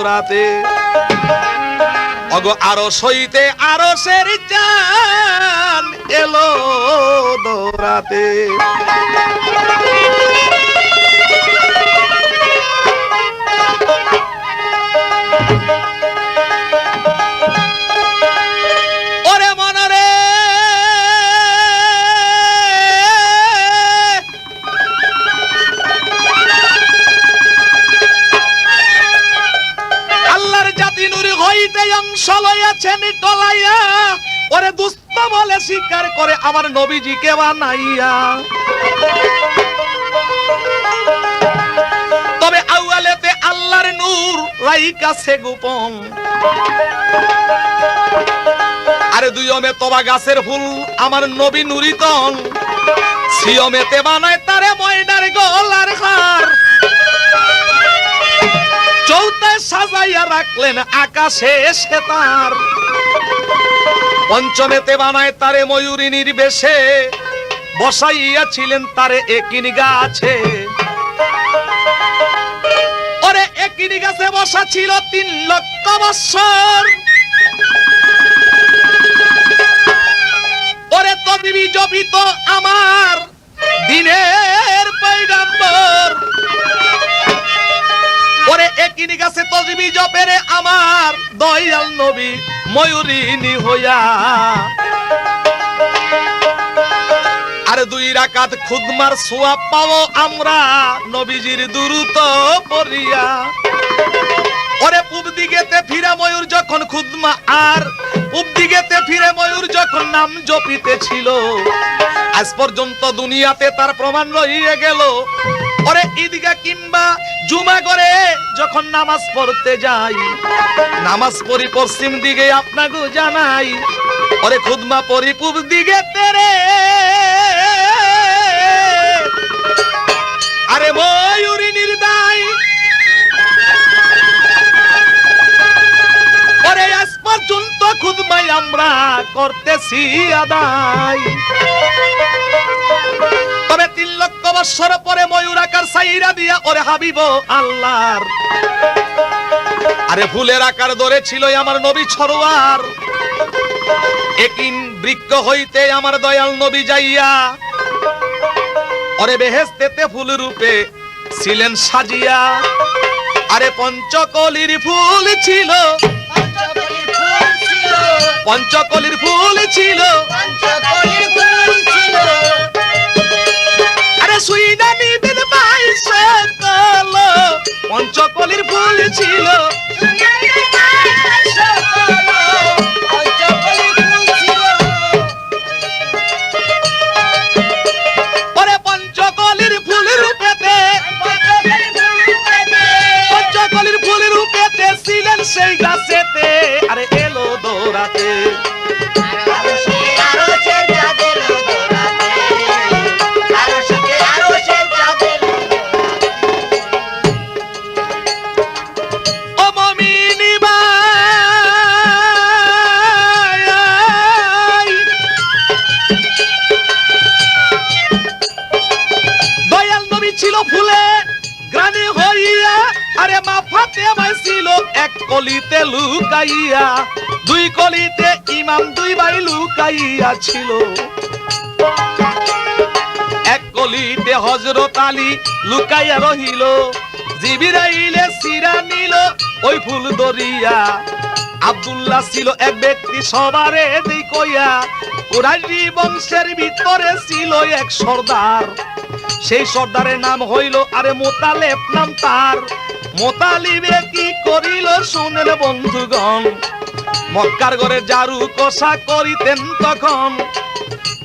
দৌড়াতে অগো আরো সইতে আরো সের চান এলো দৌড়াতে ওরে মনরে আল্লাহর জাতি নূর হইতে অংশ লইয়াছেন টলাইয়া ওরে দুস্থ বলে স্বীকার করে আমার নবীজিকে বানাইয়া তবে আউয়ালেতে আল্লাহর নূর রাইকাছে গোপন আরে দুইয়মে তোবা গাছের ফুল আমার নবী নুরিতন সিয়মেতে বানায় তারে ময়নার গলার হার চৌথায় সাজাইয়া রাখলেন আকাশে সেতার পঞ্চমেতে বানায় তারে ময়ূরিনীর বেশে বসাইয়াছিলেন তারে একিন গাছে ওরে একিন গাছে বসা ছিল 3 লক্ষ বৎসর ওরে তসবিহ জপিত আমার দিনের পয়গম্বর ওরে একিন গাছে তসবিহ জপেরে আমার দয়াল নবী ময়ূরিনী হইয়া আর 2 রাকাত খুদমার সওয়াব পাবো আমরা নবীজির দুরূদ পড়িয়া ওরে পূব দিকেতে ফিরে ময়ূর যখন খুদমা আর পূব দিকেতে ফিরে ময়ূর যখন নাম জপিতেছিল আজ পর্যন্ত দুনিয়াতে তার প্রমাণ রহিয়ে গেল ওরে ঈদগাহ কিংবা জুমা করে যখন নামাজ পড়তে যাই নামাজ পড়ি পশ্চিম দিকে আপনাকে জানাই ওরে খুদমা পড়ি পূব দিকে তেরে আরে ময়ূরিনীর দায় ওরে আজ পর্যন্ত খুদমাই আমরা করতেছি আদায় তবে 3 লক্ষ বৎসর পরে ময়ূর আকার সাইরা দিয়া ওরে হাবিব আল্লাহর আরে ফুলের আকার ধরে ছিল আমার নবী ছড়োয়ার একিন বৃক্ষ হইতে আমার দয়াল নবী যাইয়া ওরে বেহেশতেতে ফুল রূপে ছিলেন সাজিয়া আরে পঞ্চকলির ফুল ছিল পঞ্চকলির ফুল ছিল আরে সুইনা নিবেন বাইশে কল পঞ্চকলির ফুল ছিল ওরে পঞ্চকলির ফুল রূপেতে পঞ্চকলির ফুল রূপেতে ছিলেন সেই গাছেতে আরে এলো দৌড়াতে এক কলিতে লুকাইয়া 2 কলিতে ইমাম 2 ভাই লুকাইয়া ছিল এক কলিতে হযরত আলী লুকাইয়া রহিল জিবরাইলে সিরা নিল ওই ফুল দরিয়া আব্দুল্লাহ ছিল এক ব্যক্তি সবারে দেই কইয়া কুরাইশি বংশের ভিতরে ছিল এক সর্দার সেই সর্দারের নাম হইল আরে মোতালেব নাম তার মোতালিবে কি করিল শুনেন বন্ধুগণ মক্কার ঘরে জারু কষা করিতেন তখন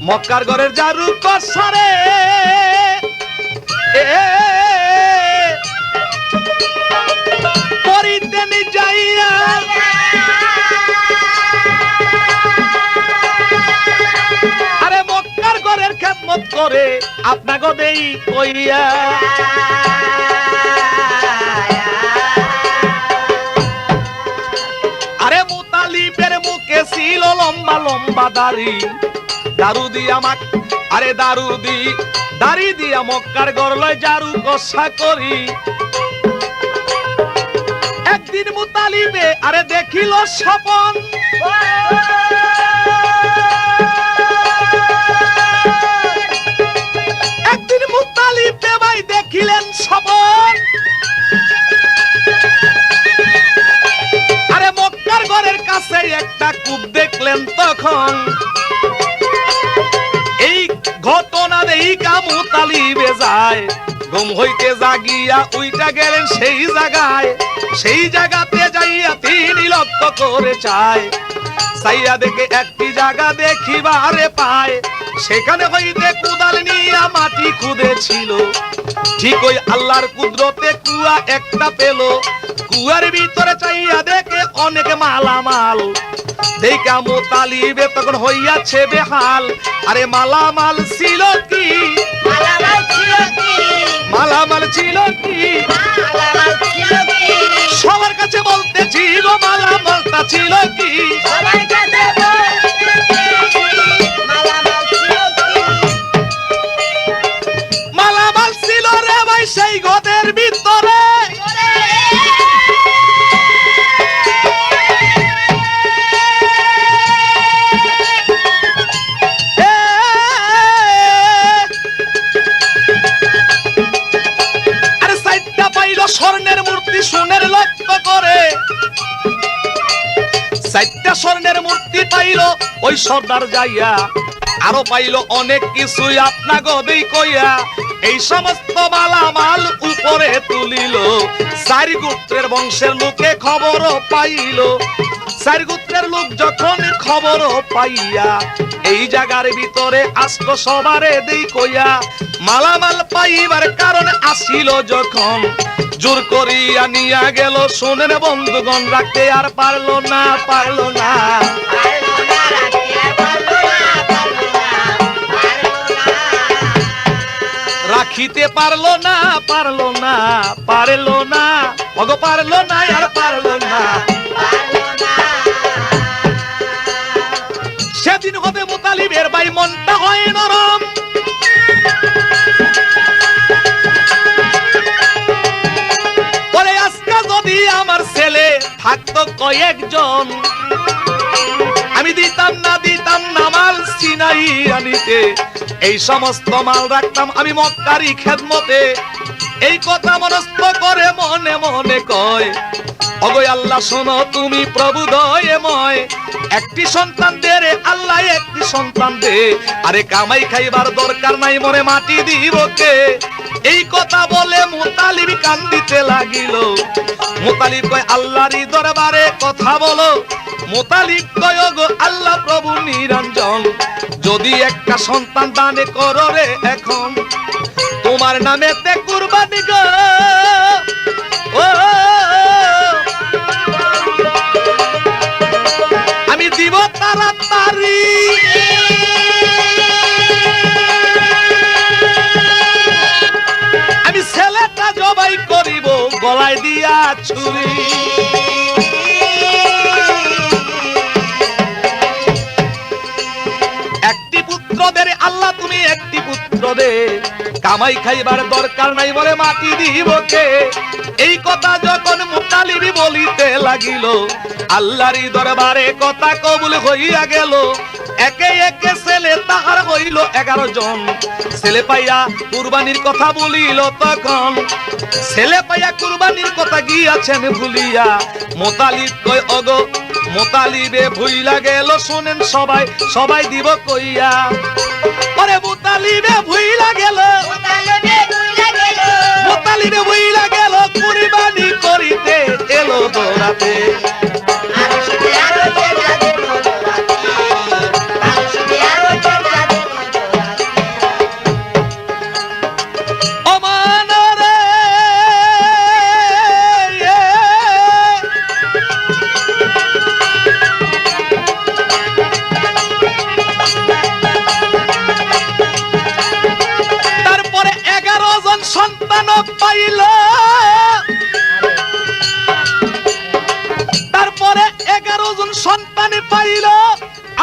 মক্কার ঘরের জারু কষারে করিতেন যাইয়া আরে মক্কার ঘরের খেদমত করে আপনাকে দেই কইয়া ছিল লম্বা লম্বা দাড়ি দারু দিয়া মাক আরে দাড়ি দিয়া মক্কার ঘর লয় জারু কষা করি একদিন মুতালিবে আরে দেখিল স্বপন, একদিন মুতালিবে ভাই দেখিলেন স্বপন, আরে মক্কার ঘরের কাছে একটা কূপ দেখলেন তখন। এই ঘটনা দেইকা মুতালিবে যায়, ঘুম হইতে জাগিয়া উইটা গেলেন সেই জায়গায়, সেই জায়গাতে যাইয়া তিনি লক্ষ্য করে চায়, চাইয়া দেখে একটি জায়গা দেখিবারে পায়, সেখানে হইতে কুদাল নিয়া মাটি খুঁড়েছিল, ঠিক ওই আল্লাহর কুদরতে কুয়া একটা পেল, কুয়ার ভিতরে চাইয়া দেখে অনেক মালামাল, দেখা মুতালিবে তখন হইয়াছে বেহাল, আরে মালামাল ছিল কি, মালামাল ছিল কি, সবার কাছে বলতেছি গো মালামালটা ছিল কি, মালামাল ছিল রে ভাই সেই ঘরের ভিতরে, স্বর্ণের মূর্তি সোনের লক্ষ্য করে, চারটা স্বর্ণের মূর্তি পাইল ওই সর্দার যাইয়া, আরো পাইল অনেক কিছুই আপনা গদেই কইয়া, এই সমস্ত মালামাল উপরে তুলিল, চার গোত্রের বংশের লোকে খবরও পাইল, চার গোত্রের লোক যখন খবরও পাইয়া এই জায়গার ভিতরে আসলো সবারে দেই কইয়া, মালামাল পাইবার কারণে আসিল যখন, জোর করিয়া নিয়া গেল শোনেন বন্ধুগণ, রাখতে আর পারলো না, পারলো না, রাখিতে পারলো না, পারলো না, পারলো না, ওগো পারলো না, আর পারলো না। সেদিন হবে মুতালিবের ভাই মনটা হয় নরম, পরে আজকে যদি আমার ছেলে থাকতো কয়েকজন, আমি দিতাম না মাল চিনাই আনিতে, এই সমস্ত মাল রাখতাম আমি মক্কারি খেদমতে, এই কথা মনস্থ করে মনে মনে কয়, ওগো আল্লাহ শোনো তুমি প্রভু দয়াময়, একটি সন্তান দে রে আল্লাহ, একটি সন্তান দে, আরে কামাই খাইবার দরকার নাই মনে মাটি দিব কে, এই কথা বলে মুতালিব কান্দিতে লাগিল, মুতালিব কয় আল্লাহরই দরবারে কথা বলো, মুতালিব কয় ওগো আল্লাহ প্রভু নিরঞ্জন, যদি একটা সন্তান দানে করো রে এখন, তোমার নামেতে কুরবানি গো, ও আমি দিব তাড়াতাড়ি, আমি ছেলেটা জবাই করিব গলায় দিয়া ছুরি, একটি পুত্র দে রে আল্লাহ তুমি একটি পুত্র দে, কামাই খাইবার দরকার নাই বলে মাটি দিব কে, এই কথা যখন মুতালিবি বলিতে লাগিল, আল্লাহরই দরবারে কথা কবুল হইয়া গেল, একে একে ছেলে তাহার হইল 11 জন, ছেলে পাইয়া কুরবানির কথা বলিল তখন, ছেলে পাইয়া কুরবানির কথা গিয়াছেন ভুলিয়া, মুতালিব কয় ওগো মুতালিবে ভুইলা গেল, শুনেন সবাই সবাই দিব কইয়া, ওরে মুতালিবে ভুইলা গেল, মুতালিবে ভুইলা গেল, কুরবানি করিতে এলো দৌড়াতে, তারপরে 11 জন সন্তান পাইল,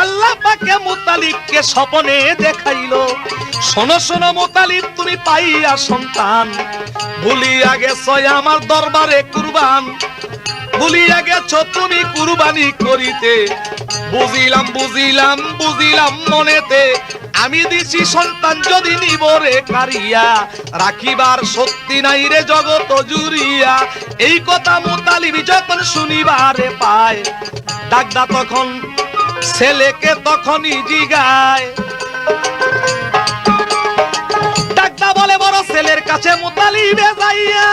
আল্লাহ পাকে মুতালিবকে স্বপ্নে দেখাইলো, শোনো শোনো মুতালিব তুমি পাইয়া সন্তান, ভুলিয়া গেছো আমার দরবারে কুরবান, ভুলিয়া গেছো তুমি কুরবানি করিতে, বুঝিলাম বুঝিলাম বুঝিলাম মনেতে, আমি দিছি সন্তান যদি নিবরে কারিয়া, রাখিবার শক্তি নাই রে জগত জুড়িয়া। এই কথা মুতালিব যখন শুনিবারে পায়, ডাকদা তখন ছেলেকে তখনই জিগায়। ডাকদা বলে বড় ছেলের কাছে মুতালিবে যাইয়া,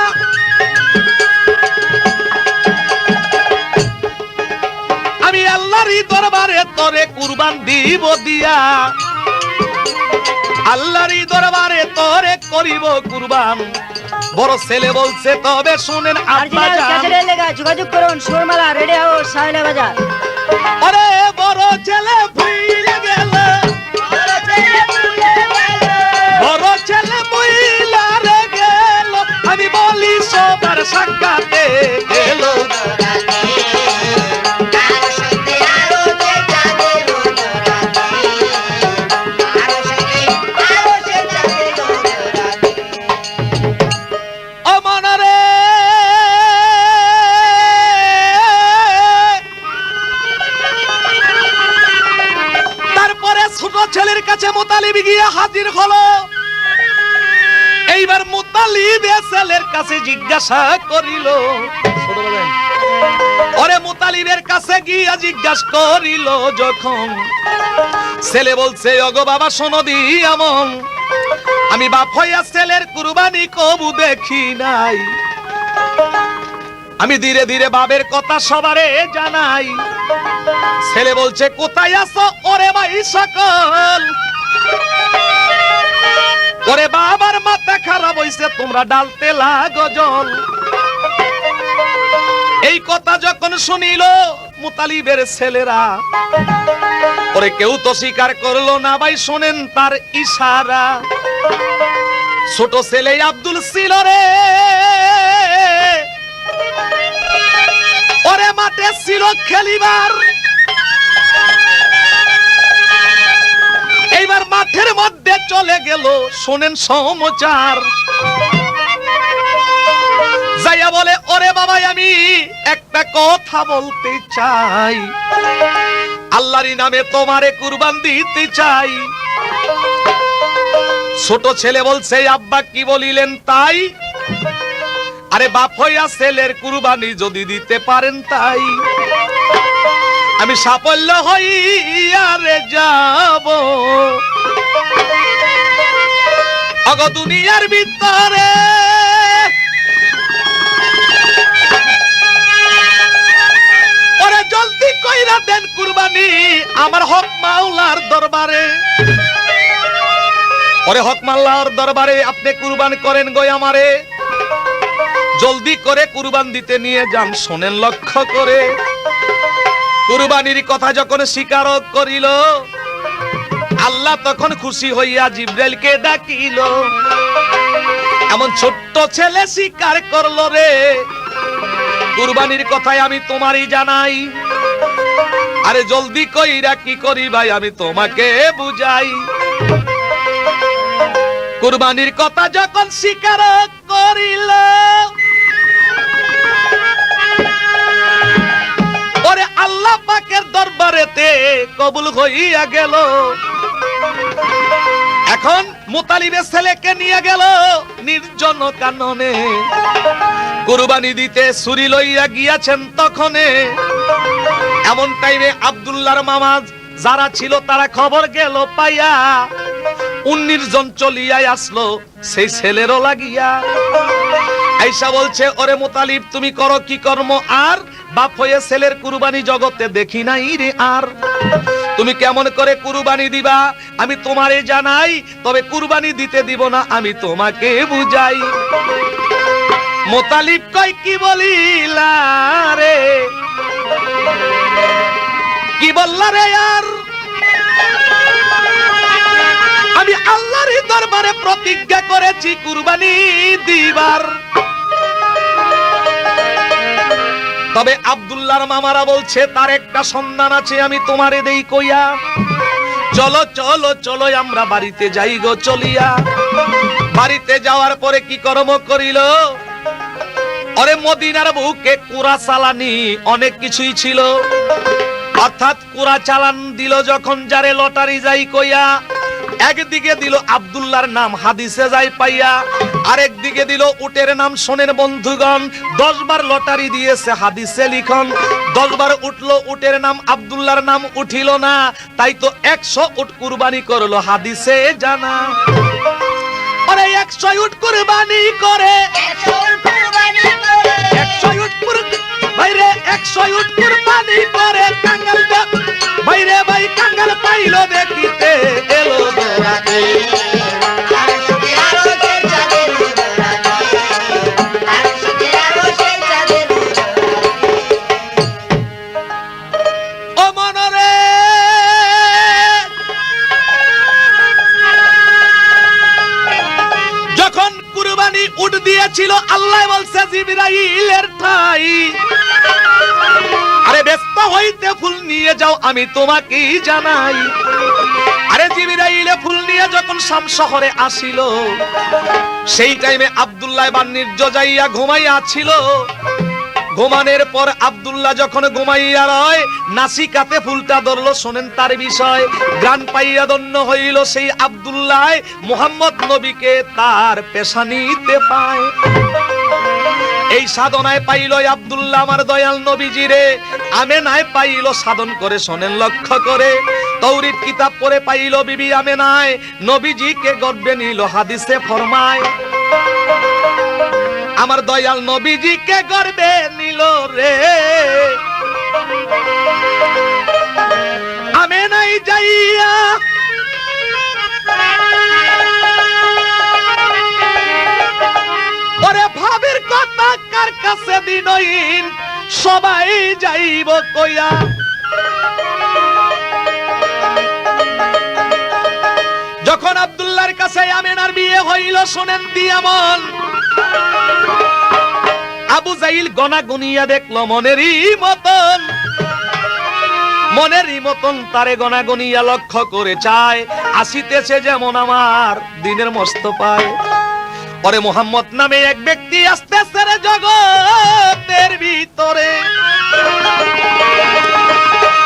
আমি আল্লাহরই দরবারে তোরে কুরবান দিব দিয়া, আল্লাহরই দরবারে তোরে করিব কুরবান। বড় ছেলে বলছে তবে শুনেন আব্বা জান, যোগাযোগ করুন সুরমালা রেডি হাউস সাহেলা বাজার। আরে বড় ছেলে ভুইলা গেল, বড় ছেলে ভুইলা রে গেল, আমি বলি সবার সাক্ষাতে গেল। ছেলের কাছে মুতালিব গিয়ে হাজির হলো। এইবার মুতালিব ছেলের কাছে জিজ্ঞাসা করিল, ওরে মুতালিবের কাছে গিয়া জিজ্ঞাসা করিল যখন, ছেলে বলছে ওগো বাবা শোনো দি আমন, আমি বাপ হইয়া ছেলের কুরবানি কবু দেখি নাই, আমি ধীরে ধীরে বাবের কথা সবারে জানাই। ছেলে বলছে কোথায় আছো ওরে ভাই সকল, ওরে বাবার মাথা খারাপ হইছে তোমরা ডালতে লাগো জল। এই কথা যখন শুনিল মুতালিবের ছেলেরা, ওরে কেউ তো স্বীকার করলো না ভাই, শোনেন তার ইশারা। ছোট ছেলে আব্দুল ছিল রে, ওরে মাঠে ছিল খেলিবার, এইবার মাঠের মধ্যে চলে গেল, শোনেন সমাচার। যাইয়া বলে ওরে বাবা আমি একটা কথা বলতে চাই, আল্লাহরই নামে তোমারে কুরবান দিতে চাই। ছোট ছেলে বলছে আব্বা কি বলিলেন তাই, আরে বাপ হইয়া ছেলের কুরবানি যদি দিতে পারেন তাই, আমি সাফল্য হইয়া রে যাব অগ দুনিয়ার ভিতরে। ওরে জলদি কইরা দেন কুরবানি আমার হক মাওলার দরবারে, ওরে হক মাওলার দরবারে আপনি কুরবান করেন গো আমারে, জলদি করে কুরবান দিতে নিয়ে যান। শোনেন লক্ষ্য করে, কুরবানির কথা যখন স্বীকার করিল, আল্লাহ তখন খুশি হইয়া জিবরাইলকে ডাকিল। এমন ছোট্ট ছেলে স্বীকার করলো রে, কুরবানির কথাই আমি তোমারই জানাই, আরে জলদি কইরা কি করি ভাই আমি তোমাকে বুঝাই। কুরবানির কথা যখন স্বীকার করিল, ওরে আল্লাহ পাকের দরবারেতে কবুল হইয়া গেল। এখন মুতালিবের ছেলেকে নিয়ে গেল নির্জন কাননে, কুরবানি দিতে ছুরি লইয়া গিয়াছেন তখনে। এমন টাইমে আব্দুল্লাহর মামা যারা ছিল তারা খবর গেল পাইয়া, 19 জন চলিয়া আসলো সেই ছেলেরও লাগিয়া। আয়েশা বলছে ওরে মুতালিব তুমি করো কি কর্ম, আর বাপ হয়ে ছেলের কুরবানি জগতে দেখি নাই রে, আর তুমি কেমন করে কুরবানি দিবা আমি তোমারে জানাই, তবে কুরবানি দিতে দিব না আমি তোমাকে বুঝাই। মুতালিব কই কি বলিলা রে, কি বললা রে আর, আমি আল্লাহর দরবারে প্রতিজ্ঞা করেছি কুরবানি দিবার। তবে আব্দুল্লাহর মামারা বলছে তার একটা সন্ধান আছে, আমি তোমারে দেই কইয়া। চলো চলো চলো আমরা বাড়িতে যাই গো চলিয়া। বাড়িতে যাওয়ার পরে কি কর্ম করিল, ওরে মদিনার বুকে কুরা চালানি অনেক কিছুই ছিল, অর্থাৎ কুরা চালান দিল যখন যারে লটারি যাই কইয়া, একদিকে দিল আব্দুল্লাহর নাম হাদিসে যাই পাইয়া, আরেক দিকে দিল উটের নাম। শোনেন বন্ধুগণ, 10 বার লটারি দিয়েছে হাদিসে লিখন, 10 বার উঠলো উটের নাম, আব্দুল্লাহর নাম উঠিল না, তাই তো 100 উট কুরবানি করলো হাদিসে জানা। আরে 100 উট কুরবানি করে, 100 উট ভাইরে 100 উট কুরবানি করে, কাঙ্গাল ভাইরে ভাই কাঙ্গাল পাইলো দেখিতে এলো দোরাতে। ও মনরে যখন কুরবানি উট দিয়েছিল, আল্লাহ বলছে জিবরাইলের ঠাই, আরে ব্যস্ত হইতে ফুল নিয়ে যাও আমি তোমাকে জানাই। আরে জিবরাইলে ফুল নিয়ে যখন শাম শহরে আসিল, সেই টাইমে আব্দুল্লাহ বান্নির্য যাইয়া ঘুমাইয়া ছিল। ঘুমানোর পর আব্দুল্লাহ যখন ঘুমাইয়া রয়, নাসিকাতে ফুলটা ধরলো। শোনেন তার বিষয়, গান পাইয়া দন্য হইল সেই আব্দুল্লাহ মুহাম্মদ নবীকে তার পেশানিতে পায়। এই সাধনায় পাইল আব্দুল্লাহ আমার দয়াল নবীজিরে, আমেনায় পাইল সাধন করে। শোনেন লক্ষ্য করে, তৌরিত কিতাব পড়ে পাইল বিবি আমেনায় নবীজিকে গর্বে নিল, হাদিসে ফরমায় আমার দয়াল নবীজিকে গর্বে নিল রে। আমেনাই যাইয়া ওরে ভাবির কথা কার কাছে দিনইন সবাই যাইব কইয়া। যখন আব্দুল্লাহর কাছে আমেনার বিয়ে হইল, শোনেন দিয়ামন আবু জাইল গনা গুনিয়া দেখলো মনেরই মতন তারে গনা গুনিয়া লক্ষ্য করে চায়, আসিতেছে যেমন আমার দিনের মস্ত পায়। পরে মোহাম্মদ নামে এক ব্যক্তি আসতেছে রে জগতের ভিতরে,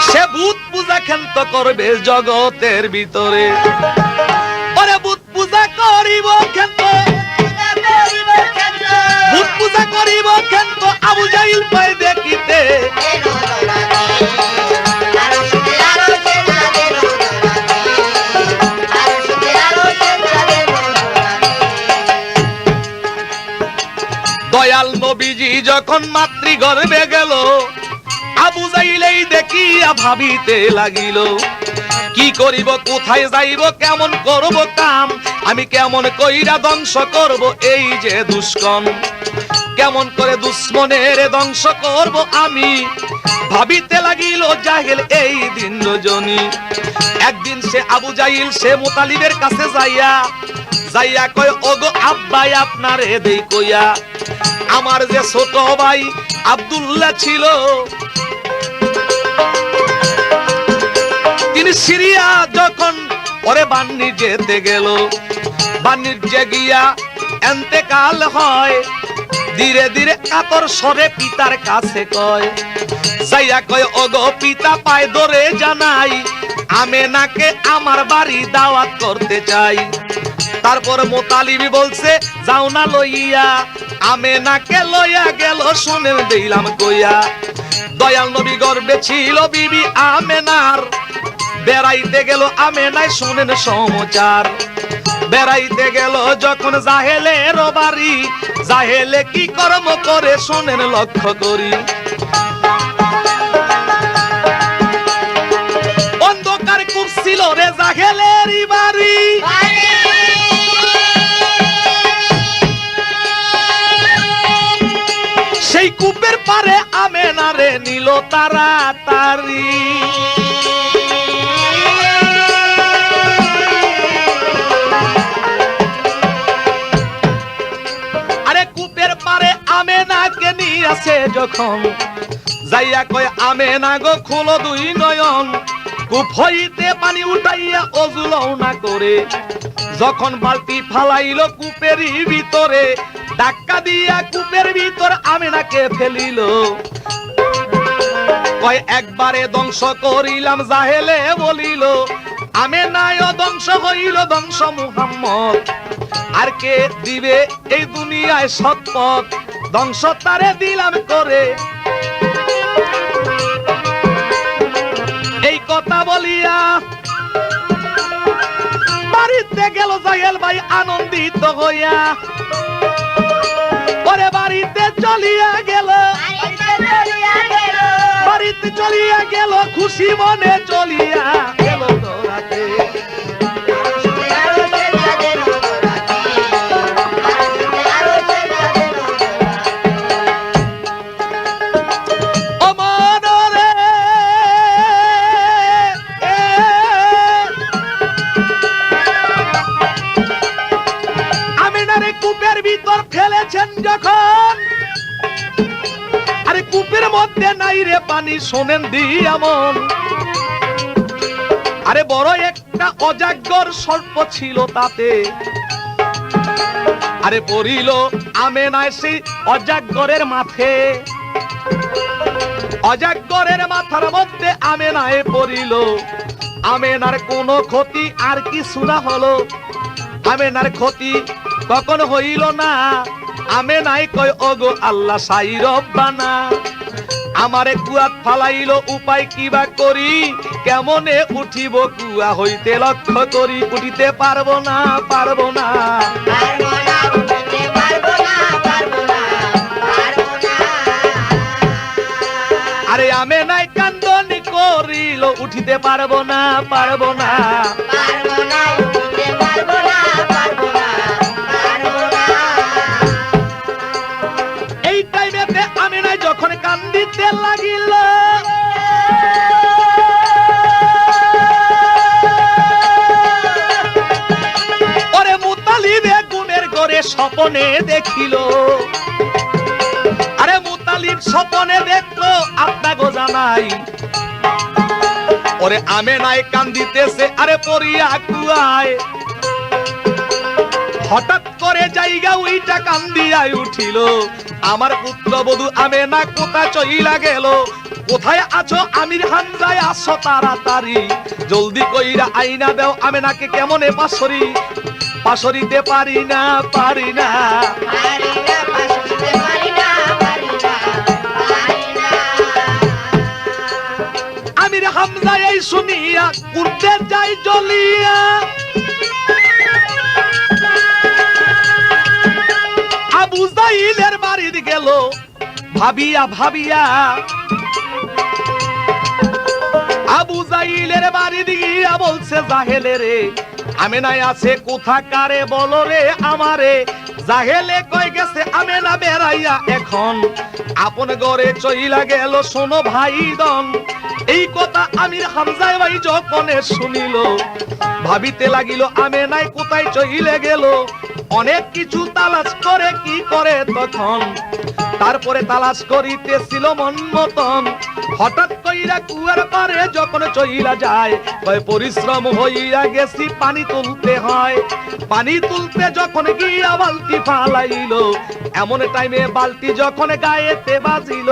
সে ভূত পূজা ক্ষান্ত করবে জগতের ভিতরে। পরে ভূত পূজা করিব ক্ষান্ত, ভূত পূজা করিব ক্ষান্ত, আবু জাইল পায় দেখিতে। দয়াল নবীজি যখন মাতৃগর্ভে গেল, আবু জাইলেই দেখিয়া ভাবিতে লাগিল, কি করিব, কোথায় যাইব, কেমন করব কাম, আমি কেমন কইরা ধ্বংস করব এই যে দুষ্কন, কেমন করে দুশ্মনের ধ্বংস করব আমি, ভাবিতে লাগিল জাহেল এই দিন রজনী। একদিন সে আবু জাইল সে মুতালিবের কাছে যাইয়া কয়, ওগো আব্বাই আপনারে দেই কইয়া, আমার যে ছোট ভাই আব্দুল্লাহ ছিল, তিনি সিরিয়া যখন পরে বান্নির যেতে গেল, বান্নির যে গিয়া এন্তেকাল হয়, ধীরে ধীরে কাতর স্বরে পিতার কাছে কয়, যাইয়া কয়, ওগো পিতা পায় ধরে জানাই, আমেনাকে আমার বাড়ি দাওয়াত করতে চাই। তারপর মোতালিবি বলছে, যাও না লইয়া, আমেনাকে লইয়া গেল, শোনেন দিলাম কইয়া। দয়াল নবী গর্বে ছিল বিবি আমেনার, বেড়াইতে গেল আমেনায়, শোনেন সমাচার। বেড়াইতে গেল যখন জাহেলের বাড়ি, জাহেলে কি কর্ম করে শোনেন লক্ষ্য করি। অন্ধকার কূপ ছিল রে জাহেলেরই বাড়ি, সেই কূপের পারে আমেনারে নিল তাড়াতাড়ি। আরে কূপের পারে আমেনাকে নিয়ে আসে যখন, যাইয়া কয়, আমেনা গো খুলো দুই নয়ন, কূপ হইতে পানি উঠাইয়া অজু লও না করে। যখন বালতি ফালাইল কূপেরই ভিতরে, ধাক্কা দিয়া কূপের ভিতর আমেনাকে ফেলিল। কয় একবারে ধ্বংস করিলাম, জাহেলে বলিল আমেনায় ধ্বংস হইল, ধ্বংস মুহাম্মদ। আর কে দিবে এই দুনিয়ায় সৎপথ, ধ্বংস তারে দিলাম করে। এই কথা বলিয়া বাড়িতে গেল জাহেল ভাই আনন্দিত হইয়া। ওরে বাড়িতে চলিয়া গেল, বাড়িতে চলিয়া গেল, খুশি মনে চলিয়া গেল তোরাকে। ফেলেছেন যখন, আরে কূপের মধ্যে নাই রে পানি, শোনেন দিয়ামন। আরে বড় একটা অজাগর সর্প ছিল তাতে। আরে পড়িল আমেনায় সেই অজাগরের মাথে, অজাগরের মাথার মধ্যে আমেনায় পড়িল। আমেনার কোনো ক্ষতি আর কিছু না হলো, আমেনার ক্ষতি কখন হইল না। আমেনাই কয় ওগো আল্লাহ সাই রব্বানা, আমারে কুয়াত ফালাইল, উপায় কিবা করি, কেমনে উঠিব কুয়া হইতে লক্ষ্য করি, উঠিতে পারবো না, পারবো না, আরে আমেনাই কান্দনি করিল, উঠিতে পারবো না, পারবো না। যখন কান্দিতে লাগিল, ওরে মুতালিবে গুণের গড়ে স্বপনে দেখিল। আরে মুতালিব স্বপনে দেখলো আপনাকে জানাই, ওরে আমেনায় কান্দিতেছে, আরে পড়িয়া কুয়ায়। হঠাৎ করে জায়গা উইটা কান্দিয়ায় উঠিল, আমার পুত্রবধূ আমেনা কোথা চইলা গেল, কোথায় আছো আমির হামজায়, আসো তাড়াতাড়ি, জলদি কইরা আইনা দাও আমেনাকে কেমনে পাশরি, পাশরিতে পারি না, পারি না, আমির হামজা এই শুনিয়া করতে যাই জ্বলিয়া। আবু জাহিলের বাড়িতে গেল ভাবিয়া ভাবিয়া, আবু জাহিলের বাড়িতে গিয়া বলছে জাহেলে রে আমেনায় আছে কোথাকারে বলো রে আমারে। জাহেলে কই গেছে আমেনা বেড়াইয়া এখন, আপন ঘরে চইলা গেল, শোনো ভাইদন। এই কথা আমির হামজা ভাই যখন শুনিল, ভাবিতে লাগিল আমেনায় কোথায় চইলে গেল। অনেক কিছু তালাশ করে কি করে তখন, তারপরে তালাশ করিতেছিল মন মতন। হঠাৎ কইরা কুয়ার পারে যখন চইলা যায়, কয় পরিশ্রম হইয়া গেছি পানি তুলতে হয়। পানি তুলতে যখন গিয়া বালতি ফালাইল, এমন টাইমে বালতি যখন গায়েতে বাজিল,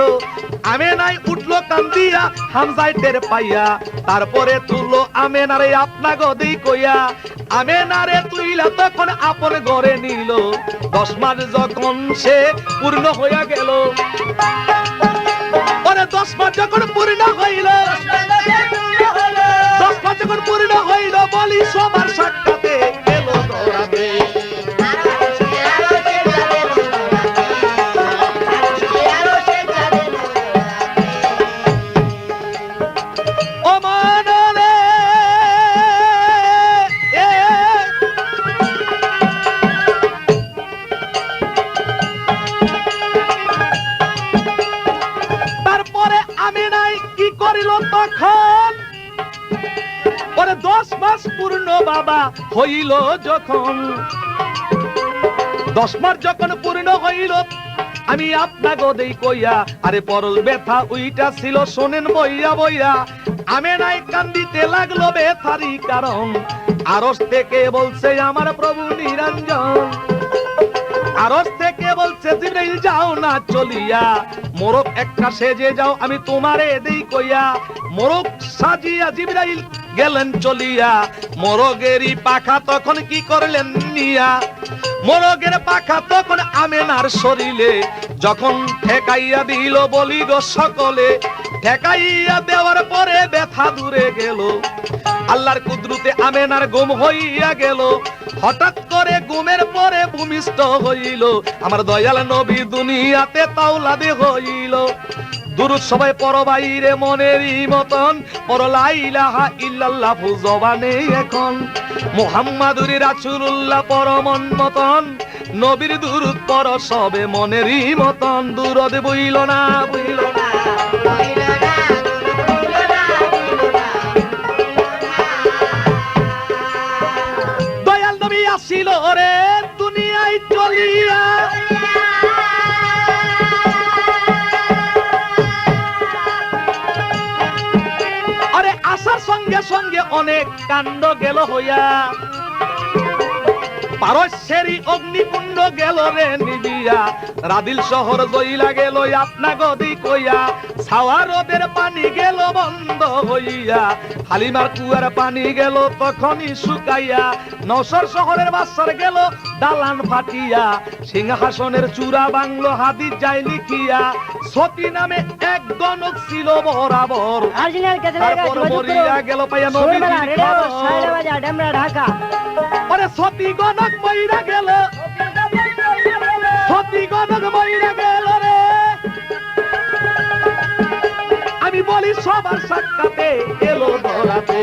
আমেনাই উঠলো কান্দিয়া, হামজায় টের পাইয়া, তারপরে তুললো আমেনারে আপনা গদি কইয়া। আমেনারে তুইলা তখন আপন ঘরে নিল, 10 মাস যখন সে পূর্ণ হইয়া গেল। ওরে 10 মাস যখন পূর্ণ হইল, 10 মাস যখন পূর্ণ হইল, বলি সবার সাক্ষাতে গেল দৌড়াতে। তখন পরে 10 মাস পূর্ণ বাবা হইল যখন, 10 মাস যখন পূর্ণ হইল, আমি আপনাকে দেই কইয়া, আরে পরল ব্যথা উইটা ছিল শোনেন বইয়া বইয়া। আমেনাই কান্দিতে লাগলো ব্যথারি কারণ, আরশ থেকে বলছে আমার প্রভু নিরঞ্জন। আরশ থেকে বলছে জিবরাইল যাও না চলিয়া, মোরগ একটা সেজে যাও আমি তোমারে দেই কইয়া। মোরগ সাজিয়া জিবরাইল গেলেন চলিয়া, মোরগেরই পাখা তখন কি করলেন নিয়া। মোরগের পাখা তখন আমেনার শরীরে যখন ঠেকাইয়া দিল বলি গো সকলে। ঠেকাইয়া দেওয়ার পরে ব্যথা দূরে গেল, আল্লাহর কুদরতে আমেনার গুম হইয়া গেল। হঠাৎ করে গুমের পরে ভূমিষ্ঠ হইল আমার দয়াল নবী, দুনিয়াতে তাওলাদে হইল। দুরূদ সবাই পড় বাইরে মনেরই মতন, পড় লা ইলাহা ইল্লাল্লাহ জবানে এখন। মুহাম্মাদুর রাসূলুল্লাহ পড় মন মতন, নবীর দুরূদ পড় সবে মনেরই মতন। দুরূদ বইল না বইল না দয়াল নবী আসিল রে দুনিয়ায় চলিয়া। আরে আসার সঙ্গে সঙ্গে অনেক কাণ্ড গেল হইয়া, পারস্যেরই অগ্নিকুণ্ড গেল রে নিবিয়া। রাদিল শহর জইলা গেল আপনা গদি কইয়া, সাওয়ারদের পানি গেল বন্ধ হইয়া। হালিমার কুয়ার পানি গেল তখনই শুকাইয়া, নওশর শহরের বাসার গেল দালান ফাটিয়া। সিংহাসনের চূড়া বাংলো হাদিস যায় লিখিয়া, সতী নামে এক গণক ছিল বরাবর, তারপর মরিয়া গেল পাইয়া নবীজির খবর। ঢাকা ওরে সতী গণক মইরা গেল, সতী গণক মইরা গেল রে। আমি বলি সবার সাক্ষাতে এলো ধরাতে,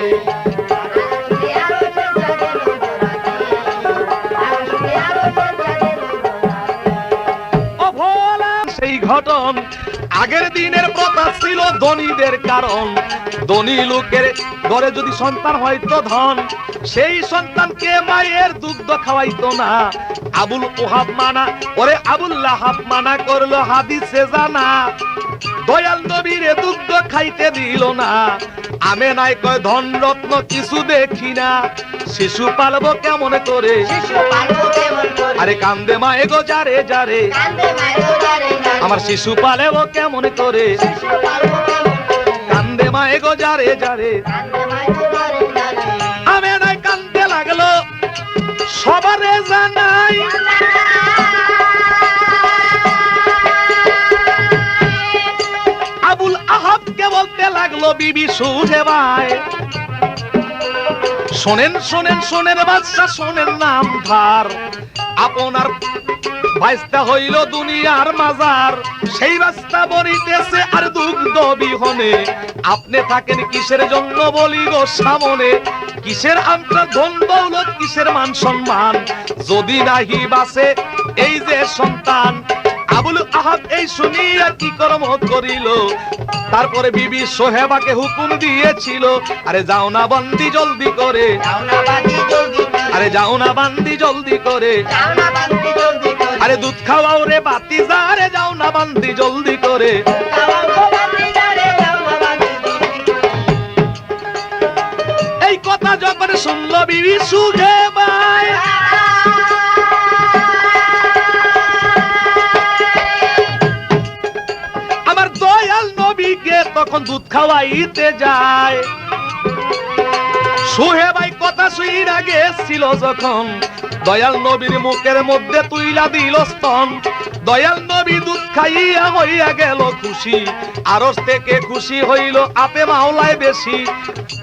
ও ভোলা সেই ঘটন। আগের দিনের প্রথা ছিল ধনীদের কারণ, ধনী লোকের ঘরে যদি সন্তান হয়তো ধন, সেই সন্তানকে মায়ের দুগ্ধ খাওয়াইতো না। আবুল ওহাব মানা, ওরে আবুল লাহাব মানা করলো হাদিসে জানা। দয়াল নবীরে দুগ্ধ খাইতে দিল না। আমেনাই কয় ধন রত্ন কিছু দেখি না, শিশু পালবো কেমন করে। আরে কান্দে মা এগো যারে যারে, আমার শিশু পালেবো কেমন করে। কান্দে মা এগো যারে যারে, আমেনাই কান্দতে লাগলো সবারে জানাই। আবুল আহাবকে বলতে লাগলো বিবি সুহেবাই, শোনেন শোনেন শোনেন বাদশা শোনেন নাম ধার। আপনার বাইস্তা হইল দুনিয়ার মাজার, সেই বাস্তা বলিতেছে আর দুগ্ধ বিহনে। আপনি থাকেন কিসের জন্য বলি গো সামনে, কিসের আমরা ধন দৌলত কিসের মান সম্মান, যদি নাহি বাসে এই যে সন্তান। আবুল আহাব এই শুনিয়া কি কর্ম করিল, তারপরে বিবি সোহেবাকে হুকুম দিয়েছিল, আরে যাও না বন্দি জলদি করে, আরে যাও না বান্দি জলদি করে। আরে দুধ খাওয়াও রে বাতিজা, আরে যাও না বান্দি জলদি করে। এই কথা যখন শুনল বিবি সুহেবাই, আমার দয়াল নবীকে তখন দুধ খাওয়াইতে যায়। সুহেবাই কথা শুইরা গেছিল যখন, দয়াল নবীর মুখের মধ্যে তুইলা দিল স্তন। দয়াল নবী দুধ খাইয়া হইয়া গেল খুশি, আরশ থেকে খুশি হইল আপে মাওলায় বেশি।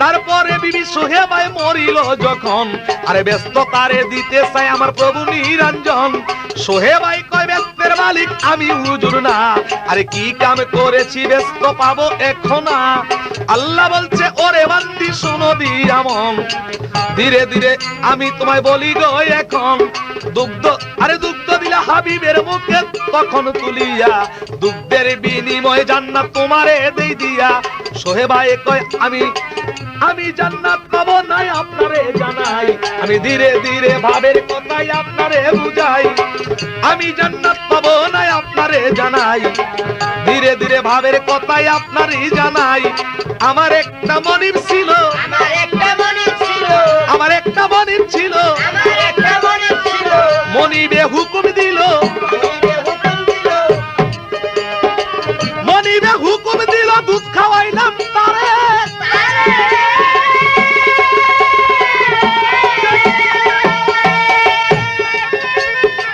তারপরে বিবি সুহেবাই মরিল যখন, আরে ব্যস্ত তারে দিতে চাই আমার প্রভু নিরঞ্জন। সোহেবাই কয় ব্যস্তের মালিক আমি হুজুর না, আরে কি কাম করেছি ব্যস্ত পাবো এখন না। আল্লাহ বলছে ওরে বান্দি শুনো দিয়া মন, ধীরে ধীরে আমি তোমায় বলি গো এখন। দুগ্ধ আরে দুগ্ধ দিলা হাবিবের মুখে তখন তুলিয়া, দুগ্ধের বিনিময়ে জান্নাত তোমারে দেই দিয়া। সোহেবাই কয় আমি জান্নাত পাবো নাই আপনারে জানাই, আমি ধীরে ধীরে ভাবের কথাই আপনারে বুঝাই। আমি জান্নাত পাবো নাই আপনারে জানাই, ধীরে ধীরে ভাবের কথাই আপনারই জানাই। আমার একটা মনিব ছিল, আমার একটা মনিব ছিল, আমার একটা মনিব ছিল, আমার একটা মনিব ছিল। মনিবে হুকুম দিল, মনিবে হুকুম দিল, দুধ খাওয়াইলাম তারে।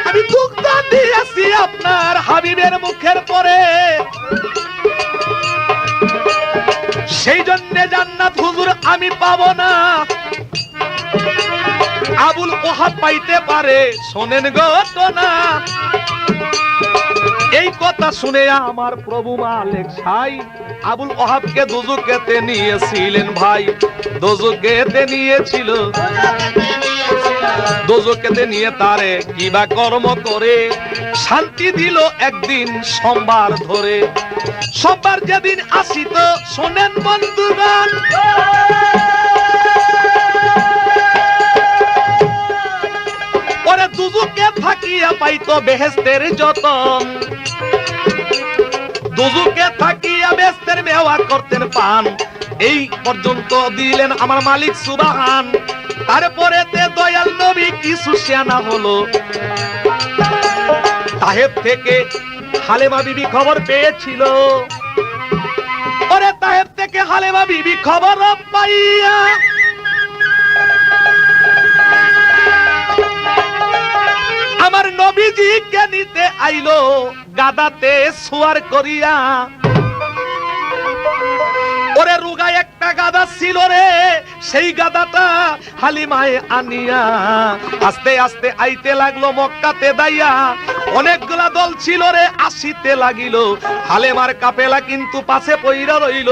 আমি দুগ্ধ দিয়েছি আপনার হাবিবের মুখের পরে, সেই জন্য জান্নাত হুজুর আমি পাবো না, আবুল ওহাব পাইতে পারে। শোনেন ঘটনা, এই কথা শুনে আমার প্রভু মালিক সাই আবুল ওহাবকে দোজখেতে নিয়েছিলেন ভাই, দোজখেতে নিয়েছিল, দোজখেতে নিয়ে তারে কিবা কর্ম করে শান্তি দিল একদিন সোমবার ধরে। সোমবার যেদিন আসিত, শোনেন বন্ধুগণ, ওরে দুজকে থাকিয়া পাইতো বেহেশতের যতন, দুজকে থাকিয়া বেহেশতের মেওয়া করতেন পান। এই পর্যন্ত দিলেন আমার মালিক সুবহান। তারপরে তে দয়াল নবী কিছু সেনা হলো, তাহেব থেকে হালেমা বিবি খবর পেয়েছিল। ওরে তাহেব থেকে হালেমা বিবি খবর পাইয়া আমার নবীজিকে নিতে আইলো গাদাতে সুয়ার করিয়া। ওরে রুগা একটা গাদা ছিল রে, সেই গাদাটা হালিমায় আনিয়া আস্তে আস্তে আইতে লাগলো মক্কাতে দাইয়া। অনেকগুলা দল ছিল রে, আসিতে লাগিল, হালেমার কাফেলা কিন্তু পাশে পইরা রইল।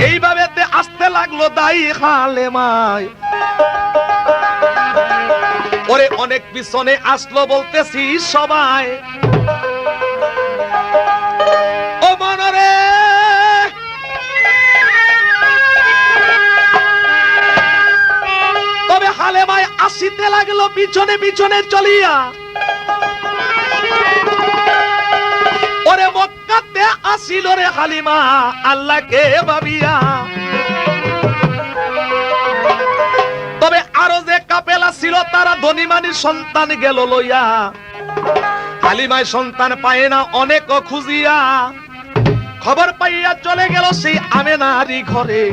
এইভাবে আসতে লাগলো দাই হালেমায়। ওরে অনেক পিছনে আসলো বলতেছি সবাই, ও মনরে তবে হালেমায় আসিতে লাগলো পিছনে পিছনে চলিয়া। ওরে মক্কাতে আসিল রে হালিমা আল্লাহকে ভাবিয়া। তবে আরো যে কাপেলা ছিল তারা ধনীমানির সন্তান গেল লইয়া, হালিমায় সন্তান পায় না অনেক খুঁজিয়া। খবর পাইয়া চলে গেল সেই আমেনারি ঘরে,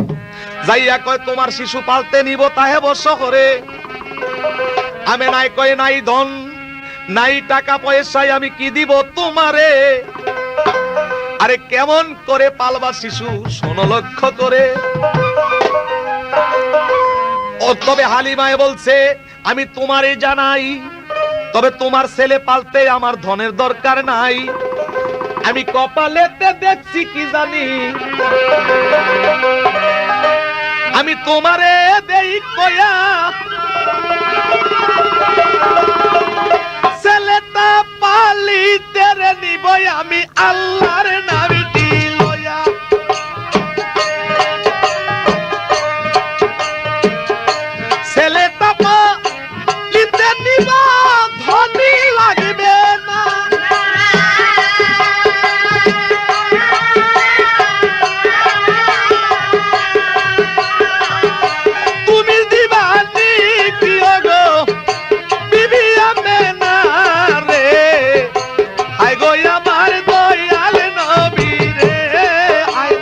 যাইয়া কয় তোমার শিশু পালতে নিব তাহেব শহরে। আমেনায় কয় নাই ধন নাই টাকা পয়সায় আমি কি দিব তোমারে, আরে কেমন করে পালবা শিশু শোনো লক্ষ্য করে। তবে হালিমায় বলছে আমি তোমারে জানাই, তবে তোমার ছেলে পালতে আমার ধনের দরকার নাই। আমি কপালেতে দেখছি কি জানি, আমি তোমারে দেই কয়া ছেলেটা পালিতে রে নিব আমি আল্লাহর নামটি লয়া। ছেলেটা পালিতে নিব ধনী লাগবে না, তুমি দিবা নি কি গো বিবি আমেনা রে, হায় গো আমার দয়াল নবী রে, হায়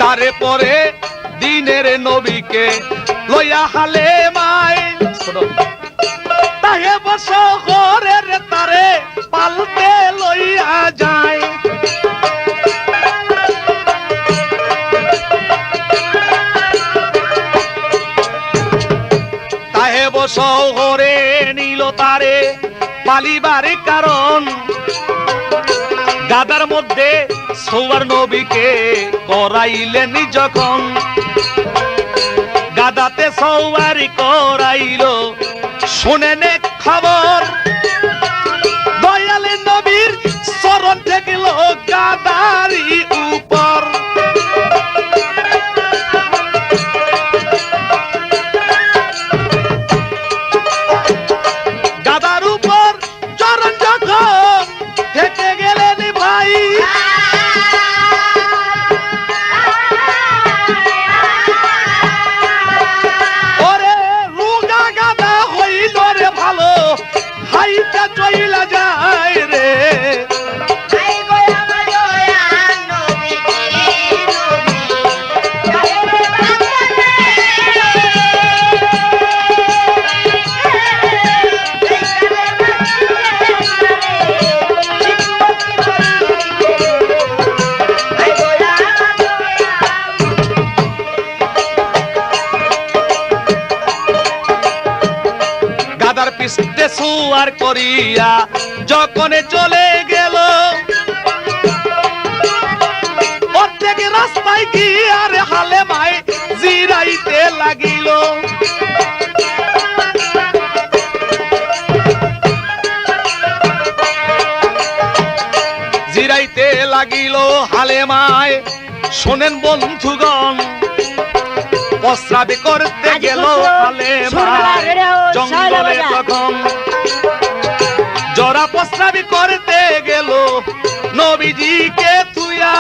তারে পরে দিনের নবীকে লইয়া হালেমায় তাহে শহরের তারে পালতে লইয়া যায়। তাহে শহরে নিল তারে পালিবার কারণ, গাদার মধ্যে সৌয়ার নবীকে করাইলেন যখন, গাদাতে সৌয়ারি করাইল। শুনেন খবর দয়াল নবীর চরণ ঠেকল গাদারি উপর। পৃষ্ঠে সুয়ার করিয়া যখন চলে গেল, অর্ধেক রাস্তায় গিয়ে আর হালেমায় জিরাইতে লাগিল। জিরাইতে লাগিল হালেমায়। শোনেন বন্ধুগণ, প্রস্রাব করতে গেল হালেমায় জঙ্গলে তখন। জরা প্রস্রাব করতে গেল নবীজিকে তুইয়া,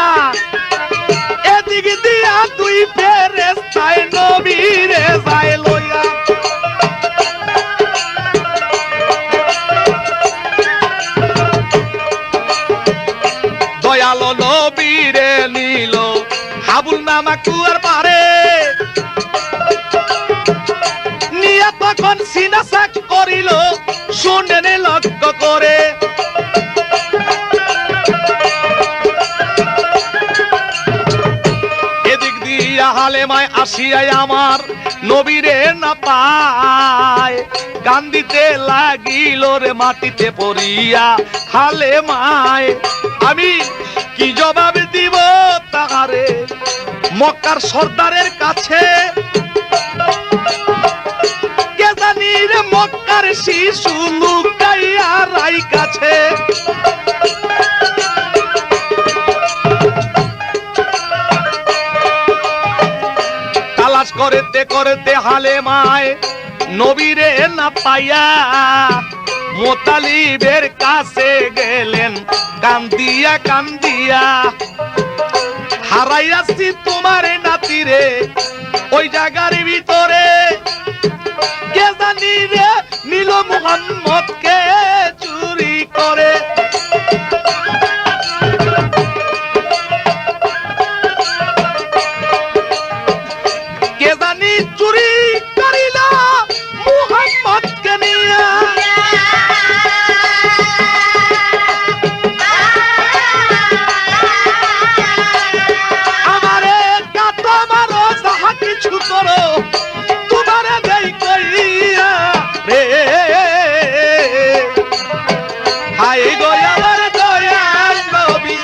এদিক দিয়া দুই ফেরেশতায় নবীরে যায় লইয়া। দয়ালো নবীরে নিল হাবুল নামা কুয়ার পারে, নিয়ে তখন সিনাসাক করিল শুনেন লক্ষ্য করে। এদিক দিয়া হালেমায় আসিয়াই আমার নবীরে না পায়, কান্দিতে লাগিল রে মাটিতে পড়িয়া হালেমায়। আমি কি জবাব দিব তাহারে মক্কার সর্দারের কাছে, কে জানি রে মক্কার শিশু লুকাইয়া রাই কাছে। তালাশ করতে করতে হালেমায় নবীরে না পাইয়া মোতালিবের কাছে গেলেন কান্দিয়া কান্দিয়া। হারাইয়াছি তোমার নাতিরে ওই জায়গার ভিতরে, কে জানি রে নিল মুহাম্মদকে চুরি করে। কে জানি চুরি করিল মুহাম্মদকে নিয়া। আমারে কাটো মারো যাহা কিছু করো তোমারে দেই কইয়া রে। হাই গো আমার দয়াল নবী,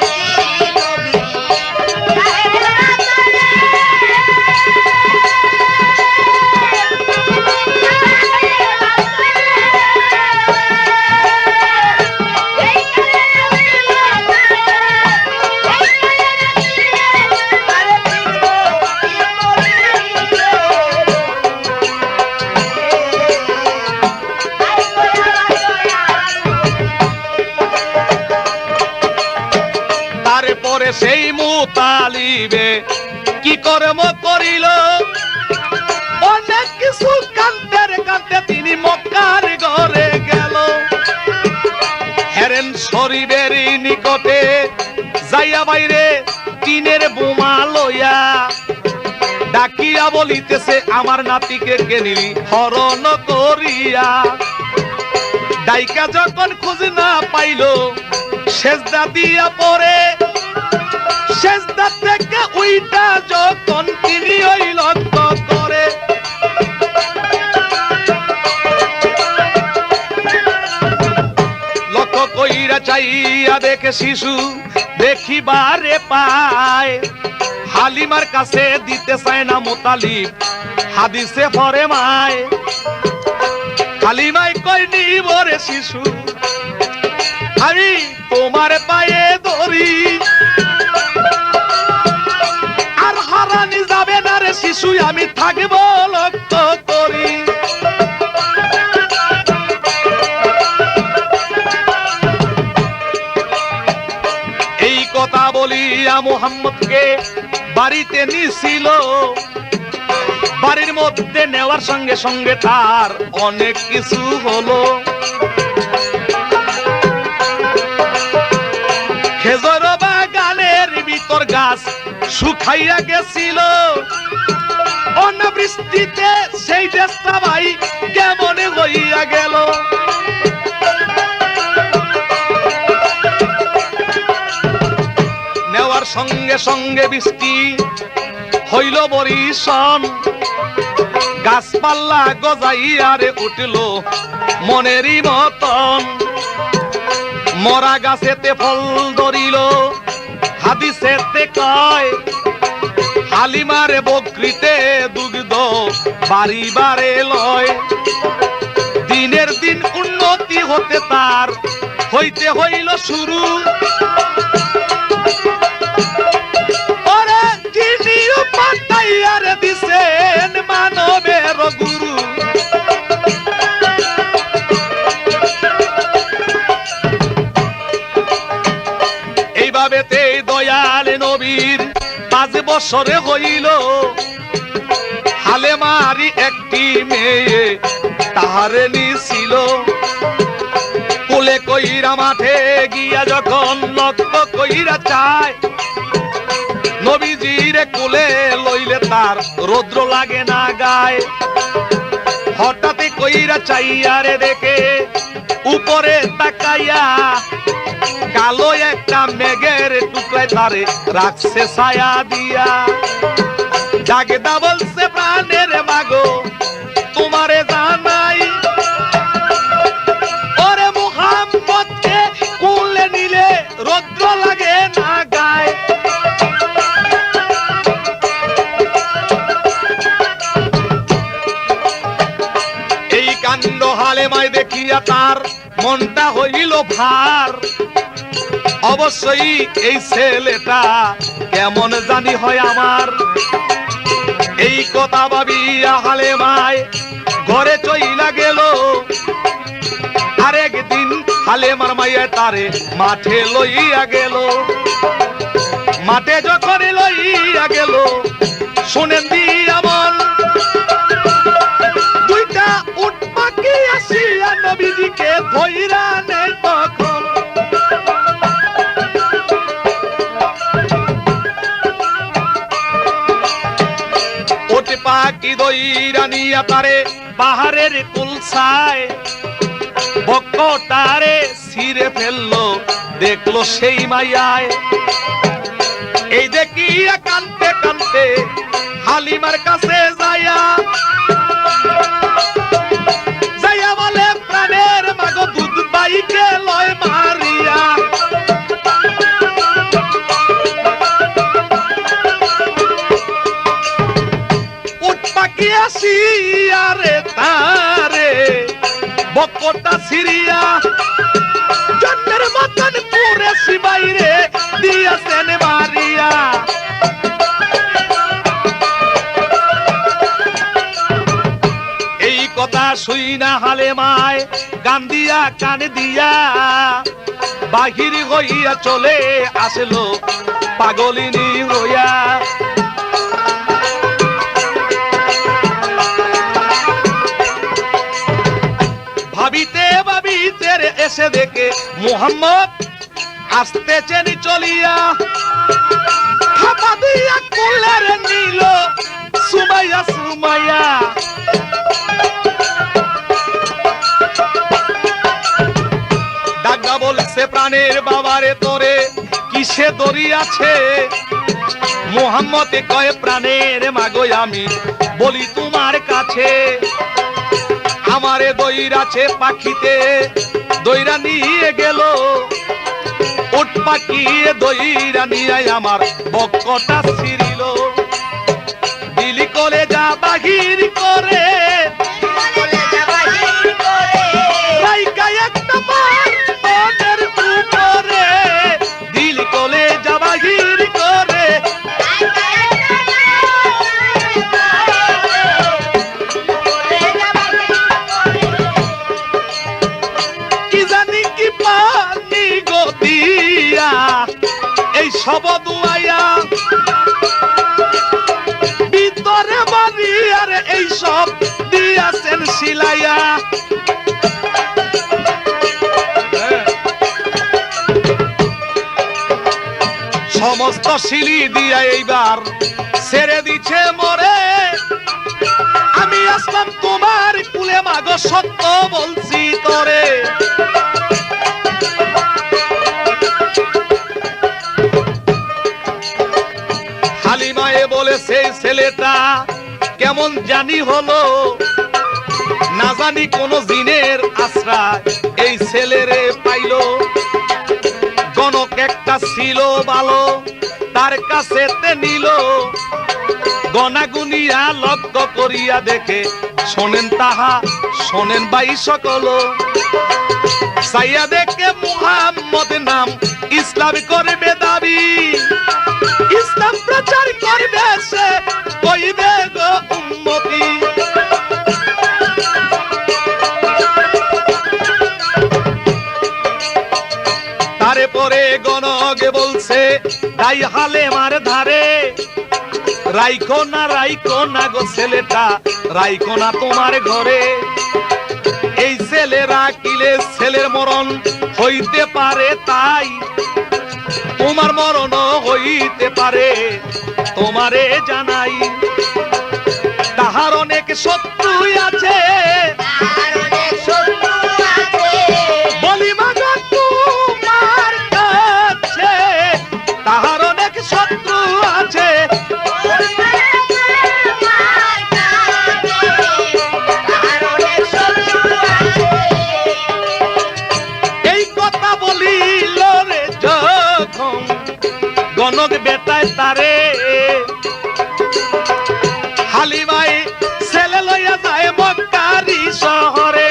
তারপরে সেই মুতালিবে কি কর্ম করিল, অনেক কিছু কান্তে কান্তে তিনি মক্কার ঘরে গেল। হেরেন শরীফের নিকটে যাইয়া বাইরে টিনের বোমা লইয়া ডাকিয়া বলিতেছে, আমার নাতিকে কে নিলি হরণ করিয়া। ডাইকা যখন খোঁজ না পাইল সেজদা দিয়া পড়ে, সেজদা থেকে উইটা যখন তিনি ওই লক্ষ্য করে। লক্ষ্য কইরা চাইয়া দেখে শিশু দেখিবারে পায়, হালিমার কাছে দিতে চায় না মোতালিব হাদিসে পরে মায়। হালিমায় কই নিব রে শিশু, আমি তোমার পায়ে ধরি, আর হারানি যাবে না রে শিশু, আমি থাকবো লক্ষ্য করি। এই কথা বলিয়া মুহাম্মদকে বাড়িতে নিছিল। বাড়ির মধ্যে নেওয়ার সঙ্গে সঙ্গে তার অনেক কিছু হলো। খেজুর বাগানের ভিতর গাছ শুকাইয়া গেছিল, অনাবৃষ্টিতে সেই দেশটা ভাই কেমন হইয়া গেল। নেওয়ার সঙ্গে সঙ্গে বৃষ্টি হইল বরিশন, গাছপাল্লা গজাইয়ারে উঠল মনেরই মতন, মরা গাছেতে ফল ধরিল হাদিসেতে কয়, হালিমারে বকরিতে দুগ্ধ বাড়িবারে লয়। দিনের দিন উন্নতি হতে তার হইতে হইল শুরু, ওরে যিনিও পাঠাইয়ার দিছেন মানবের গুরু। এইভাবেতে দয়াল নবীর 5 বছরে হইল, হালেমারি একটি মেয়ে তাহারে নিছিল। কোলে কইরা মাঠে গিয়া যখন লক্ষ্য কইরা চায়, নবীজিরে কোলে লইলে তার রৌদ্র লাগে না গায়। হঠাৎ কইরা চাইয়ারে দেখে উপরে তাকাইয়া, কালো একটা মেঘের টুকরায় তারে রাখছে ছায়া দিয়া। ডাকেদা বলছে প্রাণের মাগো তোমারে জানাই, ওরে মুহাম্মদকে কোলে নিলে রৌদ্র লাগে না গায়। এই কাণ্ড হালেমায় দেখিয়া তার মনটা হইল ভার, অবশ্যই এই ছেলেটা কেমন জানি হয় আমার। এই কথা ভাবিয়া হালেমায় ঘরে চইলা গেল। আরেকদিন হালেমার মাইয়া তারে মাঠে লইয়া গেল। মাঠে যখন লইয়া গেল, শুনেন দিয়া মন, 2টা উট পাখি আসিয়া নবীজিকে ধইরা নেই তখন। উট পাখি ধইরা নিয়া তারে পাহাড়ের কুলসায়, বক্কটারে ছিঁড়ে ফেললো দেখলো সেই মাইয়ায়। এই দেখিয়া কানতে কানতে হালিমার কাছে যাইয়া, যাইয়া বলে প্রাণের মাগো দুধ পাইকে লয় মারিয়া। উট পাখি আসিয়া রে তারে বক্কটা ছিড়িয়া, জন্মের মতন পুরে সিবাইরে দিয়াছেন মারিয়া। এই কথা শুইনা হালেমায় গান দিয়া কানে দিয়া, বাহির হইয়া চলে আসলো পাগলিনী হইয়া। ভাবিতে ভাবিতে এসে দেখে মুহাম্মদ আসতেছেন চলিয়া, খাপা দিয়া কোলের নিল সুমাইয়া সুমাইয়া। ডাকনা বলছে প্রাণের বাবারে তোরে কিসে দড়ি আছে। মুহাম্মদ কয় প্রাণের মাগো আমি বলি তোমার কাছে, আমারে দইরাছে পাখিতে দইরা নিয়ে গেল। উট পাখি দইরা নিয়ে আমার বক্কটা ছিড়িল। দিলি কলেজা বাহির করে, রাইকা একটা মার মনের উপরে। দিলি কলেজা বাহির করে, এই সব দুয়াইয়া ভিতরে বাড়ি আর এই সব দিয়াছেন সিলাইয়া। সমস্ত সিলি দিয়া এইবার ছেড়ে দিছে মরে। আমি আসলাম তোমার কুলে মাগো সত্য বলছি তোরে। হালিমায়ে বলে সেই ছেলেটা কেমন জানি হলো, না জানি কোন জিনের আশ্রয় এই ছেলেরে পাইলো। গণক একটা ছিল ভালো, তার কাছে নিল, গনাগুনিয়া লক্ষ্য করিয়া দেখে, শোনেন তাহা শোনেন ভাই সকল, চাইয়া দেখে মুহাম্মদ নাম, ইসলাম করবে দাবি, ইসলাম প্রচার করবে সে, কইবে গো উম্মতি। তারপরে গণকে বলছে, তাই হালেমার ধারে রাইখো না গো ছেলেটা, রাইখো না তোমার ঘরে। এই ছেলে রাখিলে ছেলের মরণ হইতে পারে, তাই তোমার মরণ হইতে পারে, তোমারে জানাই। তাহার অনেক শত্রু আছে, বলি মাগো তোমার কাছে, তাহার অনেক শত্রু আছে, এই কথা বলিল রে যখন গণক বেটায় তারে, হালিমাই ছেলে লইয়া যায় মক্কারি শহরে।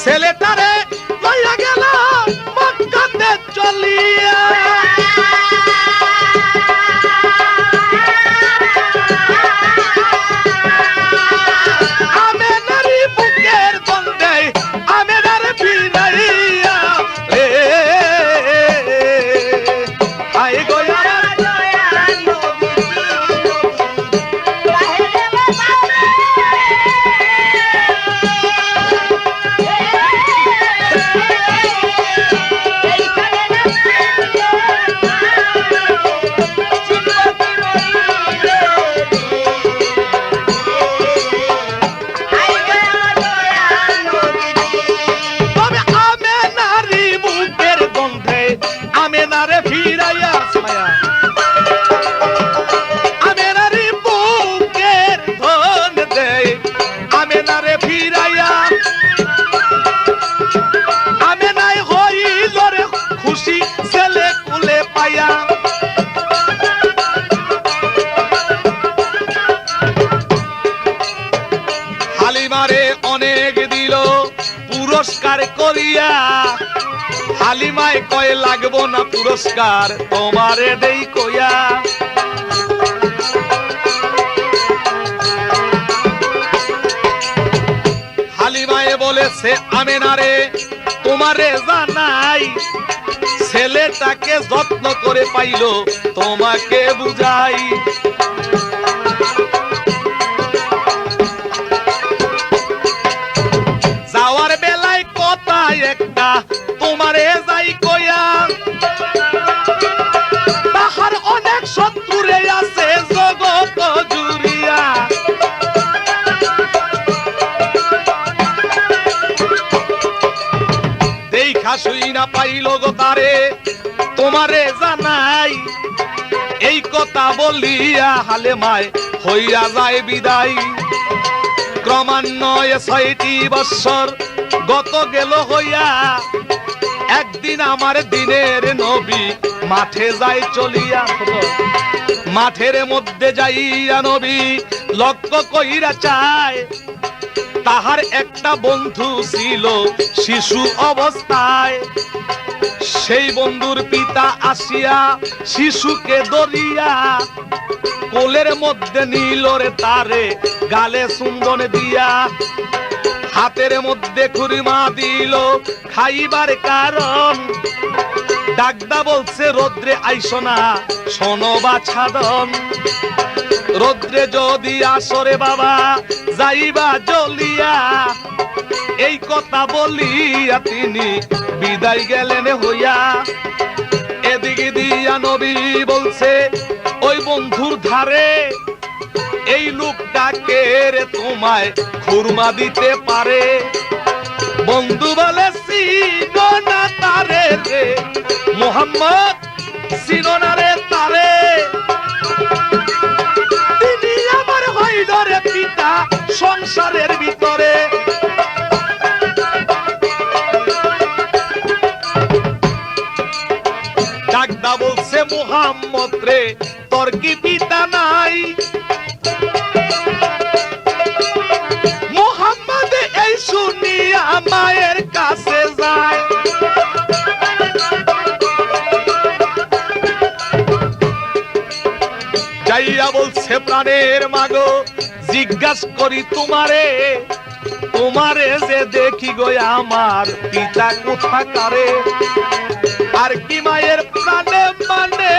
ছেলেটারে লইয়া গেল মক্কাতে চলিয়া, আমেনারি বুকের গন্ধে আমেনার ফিরাইয়া রে, আয় গো হালিমারে অনেক দিল পুরস্কার করিয়া, হালিমায় কয়ে লাগবো না পুরস্কার, তোমারে দেই কইয়া। হালিমায় বলেছে, আমেনারে তোমারে জানাই, ছেলেটাকে যত্ন করে পাইলো, তোমাকে বুঝাই। যাওয়ার বেলায় কথা একটা তোমারে যাই কইয়া, তাহার অনেক শত্রুরে আছে জগৎ জুড়িয়া। দেখা শুই না পাইল গো তারে, তোমারে জানাই, এই কথা বলিয়া হালেমায় হইয়া যায় বিদায়। ক্রমান্বয়ে ৬টি বৎসর গত গেল হইয়া, একদিন আমার দিনের নবী মাঠে যায় চলিয়া, মাঠের মধ্যে যাইয়া নবী লক্ষ্য কইরা চায়, তাহার একটা বন্ধু ছিল শিশু অবস্থায়। সেই বন্ধুর পিতা আসিয়া শিশুকে ধরিয়া, কোলের মধ্যে নিল রে তারে, গালে চুম্বন দিয়া, হাতের মধ্যে খুরমা দিল খাইবার কারণ। ডাকদা বলছে, রোদ্রে আইসো না শোনো বাছাদন, রোদ্রে যদি আসরে বাবা যাইবা জ্বলিয়া। এই কথা বলিয়া তিনি বিদায় গেলেন হইয়া। এদিকে দিয়া নবী বলছে ওই বন্ধুর ধারে, এই লোকটাকে রে তোমায় খুরমা দিতে পারে। বন্ধু বলে চিনো না তারে রে, মুহাম্মদ সিননারে তারে তিনি আমার হইডরে পিতা সংসারের ভিতরে ডাকদা বলছে মুহাম্মদ রে তোর কি পিতা নাই মুহাম্মদ এই শুনিয়া মায়ের কাছে যায় যাইয়া বলছে প্রাণের মাগো জিজ্ঞাস করি তোমারে তোমারে যে দেখি গো আমার পিতা কোথাকারে আর কি মায়ের প্রাণে মানে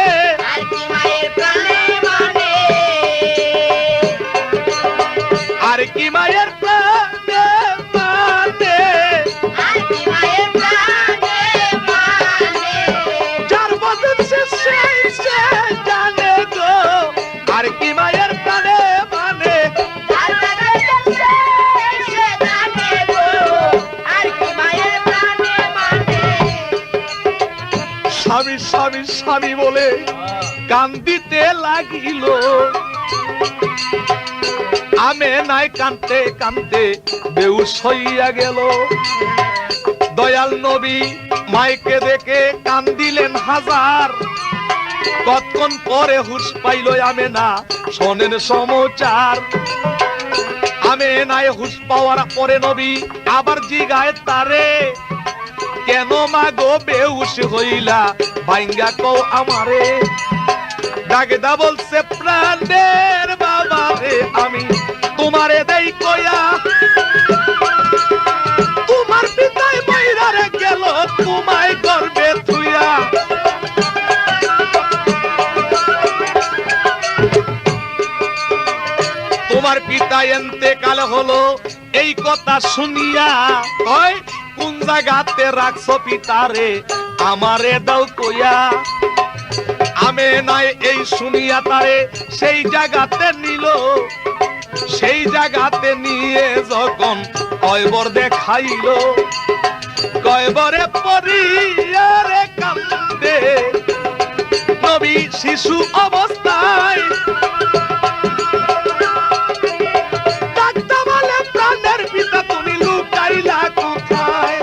আর কি মায়ের প্রাণে মানে আর কি মায়ের প্রাণে মানে আর কি মায়ের প্রাণে মানে যার বদন সে জানে গো আর কি মায়ের প্রাণে মানে আর সে জানে গো আর কি মায়ের প্রাণে মানে স্বামী স্বামী স্বামী বলে কান্দিতে লাগিল আমে নাই কানতে কানতে বেহুশ হইয়া গেল দয়াল নবী মাইকে দেখে কান্দিলেন হাজার কতক্ষণ পরে হুশ পাইল আমে না শোনেন সমাচার আমে নাই হুশ পাওয়ার পরে নবী আবার জিগায় তারে কেন মাগো বেহুশ হইলা ভাঙ্গা কও আমারে ডাকেদা বলছে প্রাণের বাবা রে আমি তোমারে দেই কয়া তোমার পিতায় মাইরারে গেল তোমায় গর্বে থুইয়া তোমার পিতা এন্তেকাল হলো এই কথা শুনিয়া কয় কোন জায়গাতে রাখছো পিতারে আমারে দাও কইয়া আমে নাই এই শুনিয়া তারে সেই জায়গাতে নিল সেই জায়গাতে নিয়ে যখন কয়বর দেখাইল কয়বরে পরিয়ারে কান্দে নবী শিশু অবস্থায় ডাকতে বলে প্রাণের পিতা তুমি লুকাইলা কোথায়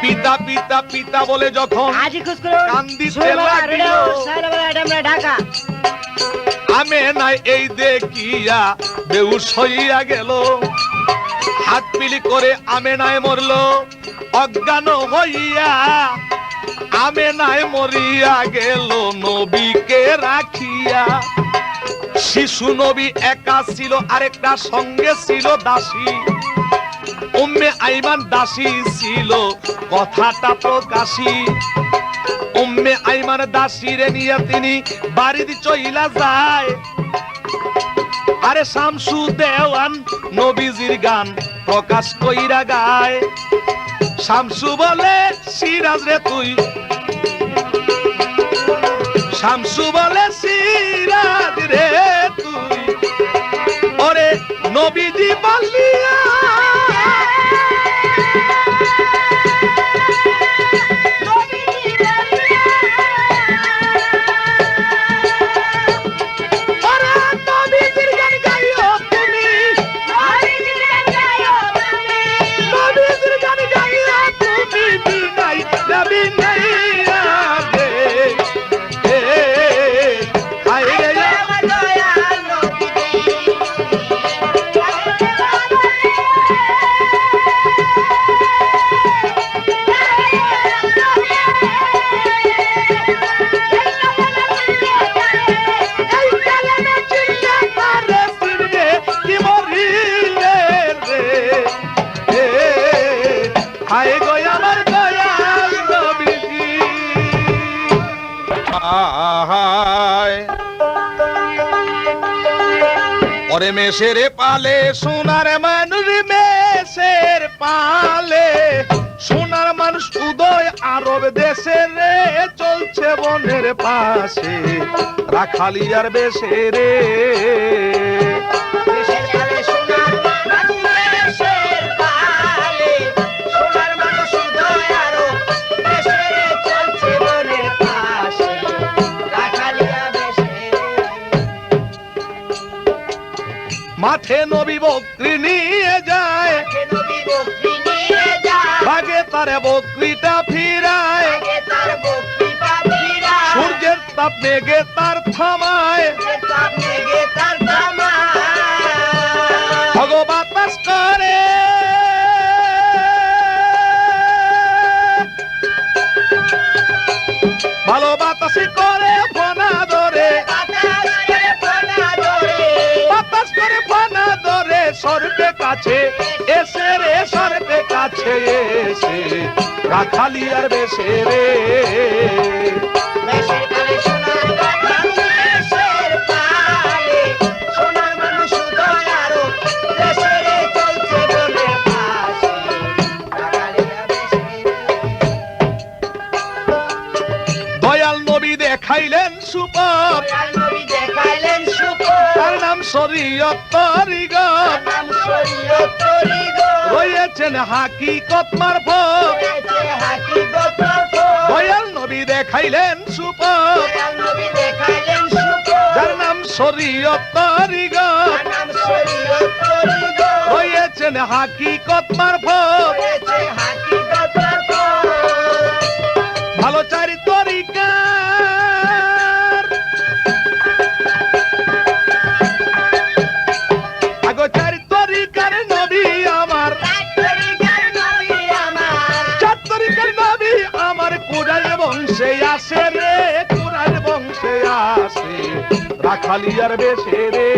পিতা পিতা পিতা বলে যখন আজি খুশ করুন কান্দিতে সুরমালা লাগিল। রেডিও সাইলাবালা ডামরা ঢাকা আমে নাই এই দেখিয়া বেহুশ হইয়া গেল হাত পিলি করে আমে নাই মরল অজ্ঞান হইয়া আমে নাই মরিয়া গেল নবীকে রাখিয়া শিশু নবী একা ছিল আরেকটা সঙ্গে ছিল দাসী উম্মে আইমান দাসী ছিল কথাটা প্রকাশী উম্মে আইমান দাসীরে নিয়ে তিনি বাড়িতে চইলা যায় আরে শামসু দেওয়ান নবীজির গান প্রকাশ কইরা গায় শামসু বলে সিরাজ রে তুই শামসু বলে সিরাজ রে তুই ওরে নবীজি বলিয়া ওরে মেষের পালে সোনার মানুষ মেষের পালে সোনার মানুষ উদয় আরব দেশে রে চলছে বনের পাশে রাখালিয়ার বেশে রে মাঠে নবী বকরি নিয়ে যায়, মাঠে নবী বকরি নিয়ে যায়, ভাগে তারে বকরিটা ফিরায়, আগে তার বকরিটা ফিরায়, সূর্যের তাপ মেঘে তার থামায়, সূর্যের তাপ মেঘে তার থামায়। ভগবাতাস করে ভালো বাতাসি করে ফনা ধরে, বাতাস করে ফোনা ধরে, বাতাস করে ফনা ধরে, স্বর্গে কাছে এসে রে, স্বর্গে কাছে এসে রাখালি আর বেশে রে। দেশের কালে সোনার বাংলাদেশের পালে, সোনার মানুষ উদয় আরো, দেশের চলছে বনে পাশে, রাখালিয়া দেশের। দয়াল নবী দেখাইলেন সুপথ, দয়াল নবী দেখাইলেন সুপথ, তার নাম শরীয়ত তরিকত, নাম শরীয়ত তরিকত, রয়েছেন হাকিকত মারফত। রয়েছে হাকিকত মারফত। দয়াল নবী দেখাইলেন সুপথ, দয়াল নবী দেখাইলেন সুপথ, যার নাম শরীয়ত তরিকত, নাম শরীয়ত তরিকত, রয়েছেন হাকিকত মারফত। রয়েছে হাকিকত মারফত। ভালো চারি তরিকার আগো চারি তরিকার নবী আমার, তরিকার নবী আমার, চার তরিকার নবী আমার, কুরাইল বংশে আসে রে, কুরাইল বংশে আসে রাখালিয়ার বেশে রে।